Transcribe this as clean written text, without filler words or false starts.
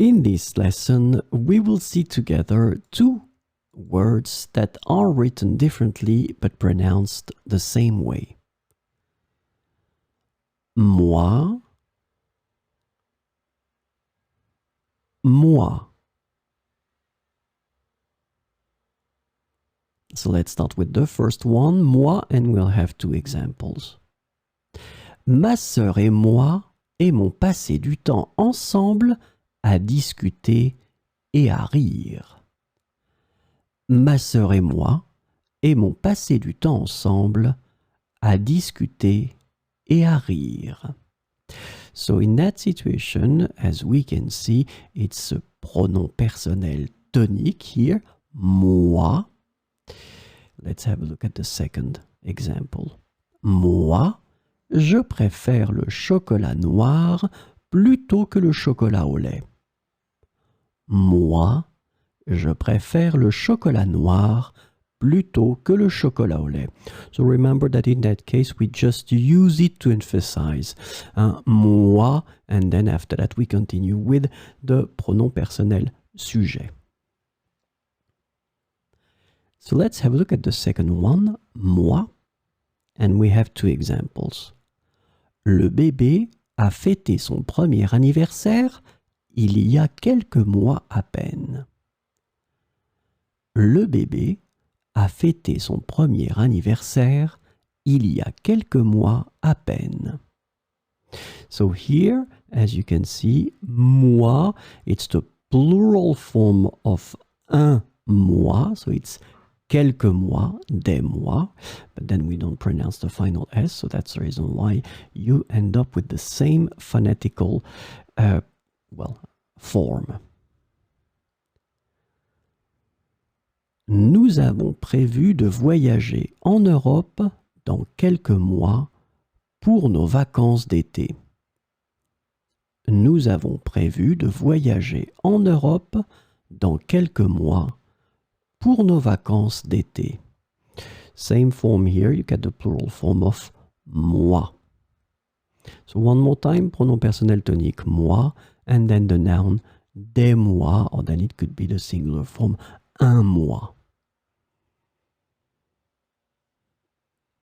In this lesson, we will see together two words that are written differently but pronounced the same way. Moi, moi. So let's start with the first one, moi, and we'll have two examples. Ma sœur et moi aimons passer du temps ensemble à discuter et à rire. Ma sœur et moi aimons passer du temps ensemble à discuter et à rire. So in that situation, as we can see, it's a pronom personnel tonique here, moi. Let's have a look at the second example. Moi, je préfère le chocolat noir plutôt que le chocolat au lait. Moi, je préfère le chocolat noir plutôt que le chocolat au lait. So remember that in that case, we just use it to emphasize. Moi, and then after that, we continue with the pronom personnel sujet. So let's have a look at the second one, moi, and we have two examples. Le bébé a fêté son premier anniversaire il y a quelques mois à peine. Le bébé a fêté son premier anniversaire il y a quelques mois à peine. So here, as you can see, moi, it's the plural form of un mois, so it's quelques mois, des mois, but then we don't pronounce the final S, so that's the reason why you end up with the same phonetical form. Nous avons prévu de voyager en Europe dans quelques mois pour nos vacances d'été. Nous avons prévu de voyager en Europe dans quelques mois pour nos vacances d'été. Same form here, you get the plural form of moi. So one more time, pronom personnel tonique moi, and then the noun des mois, or then it could be the singular form un mois.